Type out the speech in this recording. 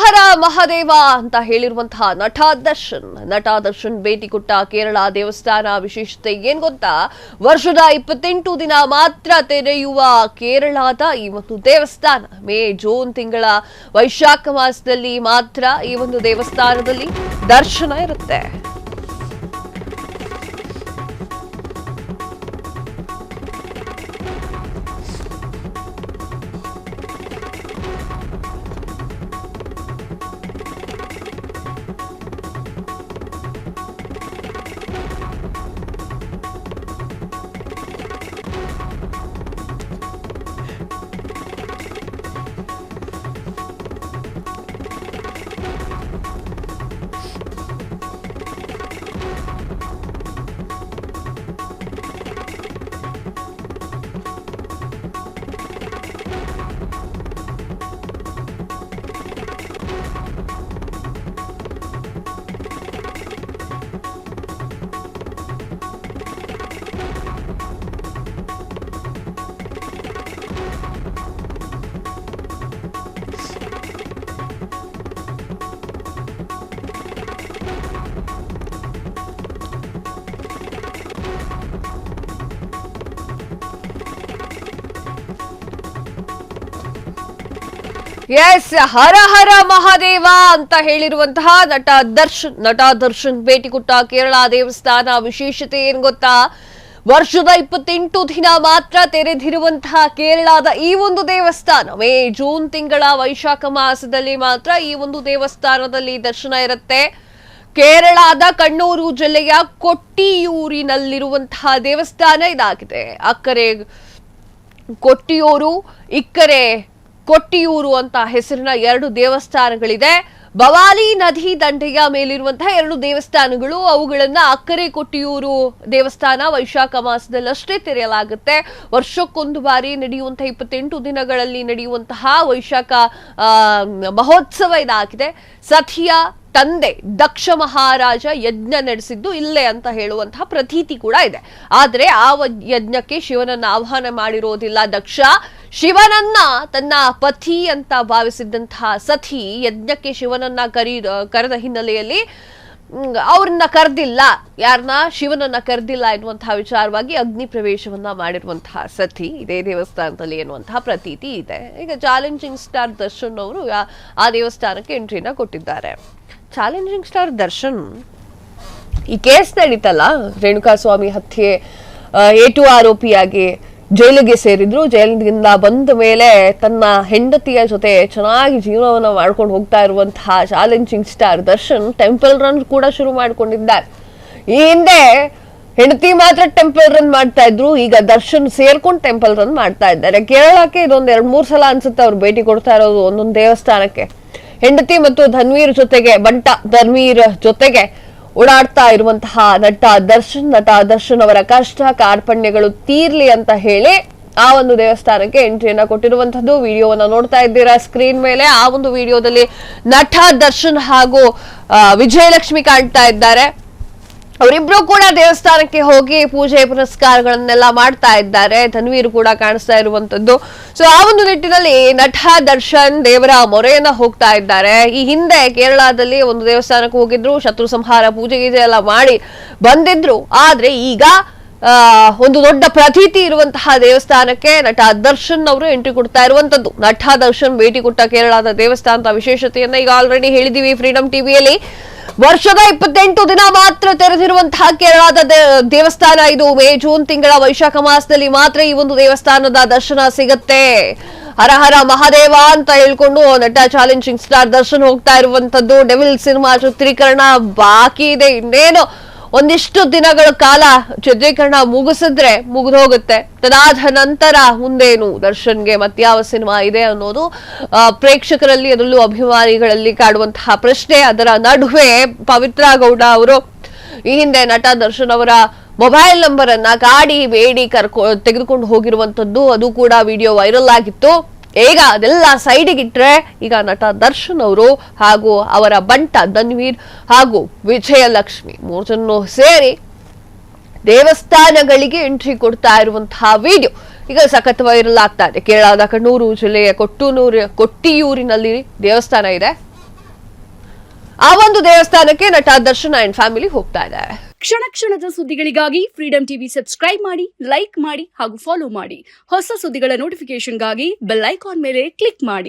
ಹರ ಮಹಾದೇವ ಅಂತ ಹೇಳಿರುವಂತಹ ನಟ ದರ್ಶನ್ ಭೇಟಿ ಕೊಟ್ಟ ಕೇರಳ ದೇವಸ್ಥಾನ ವಿಶೇಷತೆ ಏನ್ ಗೊತ್ತಾ? ವರ್ಷದ 28 ದಿನ ಮಾತ್ರ ತೆರೆಯುವ ಕೇರಳದ ಈ ಒಂದು ದೇವಸ್ಥಾನ ಮೇ ಜೂನ್ ತಿಂಗಳ ವೈಶಾಖ ಮಾಸದಲ್ಲಿ ಮಾತ್ರ ಈ ಒಂದು ದೇವಸ್ಥಾನದಲ್ಲಿ ದರ್ಶನ ಇರುತ್ತೆ. ಎಸ್, ಹರ ಹರ ಮಹಾದೇವ ಅಂತ ಹೇಳಿರುವಂತಹ ನಟ ದರ್ಶನ್ ಭೇಟಿ ಕೊಟ್ಟ ಕೇರಳ ದೇವಸ್ಥಾನ ವಿಶೇಷತೆ ಏನ್ ಗೊತ್ತಾ? ವರ್ಷದ 28 ದಿನ ಮಾತ್ರ ತೆರೆದಿರುವಂತಹ ಕೇರಳದ ಈ ಒಂದು ದೇವಸ್ಥಾನ ಮೇ ಜೂನ್ ತಿಂಗಳ ವೈಶಾಖ ಮಾಸದಲ್ಲಿ ಮಾತ್ರ ಈ ಒಂದು ದೇವಸ್ಥಾನದಲ್ಲಿ ದರ್ಶನ ಇರುತ್ತೆ. ಕೇರಳದ ಕಣ್ಣೂರು ಜಿಲ್ಲೆಯ ಕೊಟ್ಟಿಯೂರಿನಲ್ಲಿರುವಂತಹ ದೇವಸ್ಥಾನ ಇದಾಗಿದೆ. ಅಕ್ಕರೆ ಕೊಟ್ಟಿಯೂರು, ಇಕ್ಕರೆ ಕೊಟ್ಟಿಯೂರು ಅಂತ ಹೆಸರಿನ 2 ದೇವಸ್ಥಾನಗಳಿದೆ. ಭವಾಲಿ ನದಿ ದಂಡೆಯ ಮೇಲಿರುವಂತಹ 2 ದೇವಸ್ಥಾನಗಳು. ಅವುಗಳನ್ನ ಅಕ್ಕರೆ ಕೊಟ್ಟಿಯೂರು ದೇವಸ್ಥಾನ ವೈಶಾಖ ಮಾಸದಲ್ಲಷ್ಟೇ ತೆರೆಯಲಾಗುತ್ತೆ. ವರ್ಷಕ್ಕೊಂದು ಬಾರಿ ನಡೆಯುವಂತಹ 28 ದಿನಗಳಲ್ಲಿ ನಡೆಯುವಂತಹ ವೈಶಾಖ ಮಹೋತ್ಸವ ಇದಾಗಿದೆ. ಸತಿಯ ತಂದೆ ದಕ್ಷ ಮಹಾರಾಜ ಯಜ್ಞ ನಡೆಸಿದ್ದು ಇಲ್ಲೇ ಅಂತ ಹೇಳುವಂತಹ ಪ್ರತೀತಿ ಕೂಡ ಇದೆ. ಆದ್ರೆ ಆ ಯಜ್ಞಕ್ಕೆ ಶಿವನನ್ನ ಆಹ್ವಾನ ಮಾಡಿರೋದಿಲ್ಲ ದಕ್ಷ. ಶಿವನನ್ನ ತನ್ನ ಪತಿ ಅಂತ ಭಾವಿಸಿದ್ದಂತಹ ಸತಿ ಯಜ್ಞಕ್ಕೆ ಶಿವನನ್ನ ಕರೆದ ಹಿನ್ನೆಲೆಯಲ್ಲಿ ಅವ್ರನ್ನ ಕರೆದಿಲ್ಲ, ಯಾರನ್ನ ಶಿವನನ್ನ ಕರೆದಿಲ್ಲ ಎನ್ನುವಂತಹ ವಿಚಾರವಾಗಿ ಅಗ್ನಿ ಪ್ರವೇಶವನ್ನ ಮಾಡಿರುವಂತಹ ಸತಿ ಇದೇ ದೇವಸ್ಥಾನದಲ್ಲಿ ಎನ್ನುವಂತಹ ಪ್ರತೀತಿ ಇದೆ. ಈಗ ಚಾಲೆಂಜಿಂಗ್ ಸ್ಟಾರ್ ದರ್ಶನ್ ಅವರು ಆ ದೇವಸ್ಥಾನಕ್ಕೆ ಎಂಟ್ರಿನ ಕೊಟ್ಟಿದ್ದಾರೆ. ಚಾಲೆಂಜಿಂಗ್ ಸ್ಟಾರ್ ದರ್ಶನ್ ಈ ಕೇಸ್ ನಡೀತಲ್ಲ, ರೇಣುಕಾಸ್ವಾಮಿ ಹತ್ಯೆ ಏಟು ಆರೋಪಿಯಾಗಿ ಜೈಲಿಗೆ ಸೇರಿದ್ರು. ಜೈಲಿನಿಂದ ಬಂದ ಮೇಲೆ ತನ್ನ ಹೆಂಡತಿಯ ಜೊತೆ ಚೆನ್ನಾಗಿ ಜೀವನವನ್ನ ಮಾಡ್ಕೊಂಡು ಹೋಗ್ತಾ ಇರುವಂತಹ challenging star Darshan temple run ಕೂಡ ಶುರು ಮಾಡ್ಕೊಂಡಿದ್ದಾರೆ. ಈ ಹಿಂದೆ ಹೆಂಡತಿ ಮಾತ್ರ ಟೆಂಪಲ್ ರನ್ ಮಾಡ್ತಾ ಇದ್ರು, ಈಗ ದರ್ಶನ್ ಸೇರ್ಕೊಂಡು ಟೆಂಪಲ್ ರನ್ ಮಾಡ್ತಾ ಇದ್ದಾರೆ. ಕೇರಳಕ್ಕೆ ಇದೊಂದು 2-3 ಸಲ ಅನ್ಸುತ್ತೆ ಅವ್ರು ಭೇಟಿ ಕೊಡ್ತಾ ಇರೋದು ಒಂದೊಂದು ದೇವಸ್ಥಾನಕ್ಕೆ. ಹೆಂಡತಿ ಮತ್ತು ಬಂಟ ಧನ್ವೀರ್ ಜೊತೆಗೆ ಓಡಾಡ್ತಾ ಇರುವಂತಹ ನಟ ದರ್ಶನ್ ಅವರ ಕಷ್ಟ ಕಾರ್ಪಣ್ಯಗಳು ತೀರ್ಲಿ ಅಂತ ಹೇಳಿ ಆ ಒಂದು ದೇವಸ್ಥಾನಕ್ಕೆ ಎಂಟ್ರಿಯನ್ನ ಕೊಟ್ಟಿರುವಂತದ್ದು. ವಿಡಿಯೋವನ್ನ ನೋಡ್ತಾ ಇದ್ದೀರಾ ಸ್ಕ್ರೀನ್ ಮೇಲೆ. ಆ ಒಂದು ವಿಡಿಯೋದಲ್ಲಿ ನಟ ದರ್ಶನ್ ಹಾಗೂ ವಿಜಯಲಕ್ಷ್ಮಿ ಕಾಣ್ತಾ ಇದ್ದಾರೆ. ಅವರಿಬ್ರು ಕೂಡ ದೇವಸ್ಥಾನಕ್ಕೆ ಹೋಗಿ ಪೂಜೆ ಪುನಸ್ಕಾರಗಳನ್ನೆಲ್ಲ ಮಾಡ್ತಾ ಇದ್ದಾರೆ. ಧನ್ವೀರ್ ಕೂಡ ಕಾಣಿಸ್ತಾ ಇರುವಂತದ್ದು. ಸೊ ಆ ಒಂದು ನಿಟ್ಟಿನಲ್ಲಿ ನಟ ದರ್ಶನ್ ದೇವರ ಮೊರೆಯನ್ನ ಹೋಗ್ತಾ ಇದ್ದಾರೆ. ಈ ಹಿಂದೆ ಕೇರಳದಲ್ಲಿ ಒಂದು ದೇವಸ್ಥಾನಕ್ಕೆ ಹೋಗಿದ್ರು, ಶತ್ರು ಸಂಹಾರ ಪೂಜೆ ಗೀಜೆ ಎಲ್ಲ ಮಾಡಿ ಬಂದಿದ್ರು. ಆದ್ರೆ ಈಗ ಒಂದು ದೊಡ್ಡ ಪ್ರತೀತಿ ಇರುವಂತಹ ದೇವಸ್ಥಾನಕ್ಕೆ ನಟ ದರ್ಶನ್ ಅವರು ಎಂಟ್ರಿ ಕೊಡ್ತಾ ಇರುವಂತದ್ದು. ನಟ ದರ್ಶನ್ ಭೇಟಿ ಕೊಟ್ಟ ಕೇರಳದ ದೇವಸ್ಥಾನದ ವಿಶೇಷತೆಯನ್ನ ಈಗ ಆಲ್ರೆಡಿ ಹೇಳಿದೀವಿ ಫ್ರೀಡಂ ಟಿವಿಯಲ್ಲಿ. ವರ್ಷದ 28 ದಿನ ಮಾತ್ರ ತೆರೆದಿರುವಂತಹ ಕೇರಳದ ದೇವಸ್ಥಾನ ಇದು. ಮೇ ಜೂನ್ ತಿಂಗಳ ವೈಶಾಖ ಮಾಸದಲ್ಲಿ ಮಾತ್ರ ಈ ಒಂದು ದೇವಸ್ಥಾನದ ದರ್ಶನ ಸಿಗತ್ತೆ. ಹರ ಹರ ಮಹಾದೇವ ಅಂತ ಹೇಳ್ಕೊಂಡು ನಟ ಚಾಲೆಂಜಿಂಗ್ ಸ್ಟಾರ್ ದರ್ಶನ್ ಹೋಗ್ತಾ ಇರುವಂತದ್ದು. ಡೆವಿಲ್ ಸಿನಿಮಾ ಚಿತ್ರೀಕರಣ ಬಾಕಿ ಇದೆ, ಇನ್ನೇನು ಒಂದಿಷ್ಟು ದಿನಗಳ ಕಾಲ ಚಿತ್ರೀಕರಣ ಮುಗಿಸಿದ್ರೆ ಮುಗಿದು ಹೋಗುತ್ತೆ. ತದಾದ ನಂತರ ಮುಂದೇನು ದರ್ಶನ್ಗೆ ಮತ್ಯಾವ ಸಿನಿಮಾ ಇದೆ ಅನ್ನೋದು ಪ್ರೇಕ್ಷಕರಲ್ಲಿ ಅದರಲ್ಲೂ ಅಭಿಮಾನಿಗಳಲ್ಲಿ ಕಾಡುವಂತಹ ಪ್ರಶ್ನೆ. ಅದರ ನಡುವೆ ಪವಿತ್ರ ಗೌಡ ಅವರು ಈ ಹಿಂದೆ ನಟ ದರ್ಶನ್ ಅವರ ಮೊಬೈಲ್ ನಂಬರ್ ಅನ್ನ ಕಾಡಿ ಬೇಡಿ ತೆಗೆದುಕೊಂಡು ಹೋಗಿರುವಂತದ್ದು, ಅದು ಕೂಡ ವಿಡಿಯೋ ವೈರಲ್ ಆಗಿತ್ತು. ಈಗ ಅದೆಲ್ಲ ಸೈಡಿಗಿಟ್ರೆ ಈಗ ನಟ ದರ್ಶನ್ ಅವರು ಹಾಗೂ ಅವರ ಬಂಟ ಧನ್ವೀರ್ ಹಾಗೂ ವಿಜಯಲಕ್ಷ್ಮಿ 3 ಜನ ಸೇರಿ ದೇವಸ್ಥಾನಗಳಿಗೆ ಎಂಟ್ರಿ ಕೊಡ್ತಾ ಇರುವಂತಹ ವಿಡಿಯೋ ಈಗ ಸಖತ್ ವೈರಲ್ ಆಗ್ತಾ ಇದೆ. ಕೇರಳದ ಕಣ್ಣೂರು ಜಿಲ್ಲೆಯ ಕೊಟ್ಟಿಯೂರಿನಲ್ಲಿ ದೇವಸ್ಥಾನ ಇದೆ. ಆ ಒಂದು ದೇವಸ್ಥಾನಕ್ಕೆ ನಟ ದರ್ಶನ್ ಅಂಡ್ ಫ್ಯಾಮಿಲಿ ಹೋಗ್ತಾ ಇದೆ. ಕ್ಷಣ ಕ್ಷಣದ ಸುದ್ದಿಗಳಿಗಾಗಿ ಫ್ರೀಡಂ ಟಿವಿ ಸಬ್ಸ್ಕ್ರೈಬ್ ಮಾಡಿ, ಲೈಕ್ ಮಾಡಿ ಹಾಗೂ ಫಾಲೋ ಮಾಡಿ. ಹೊಸ ಸುದ್ದಿಗಳ ನೋಟಿಫಿಕೇಶನ್ಗಾಗಿ ಬೆಲ್ ಐಕಾನ್ ಮೇಲೆ ಕ್ಲಿಕ್ ಮಾಡಿ.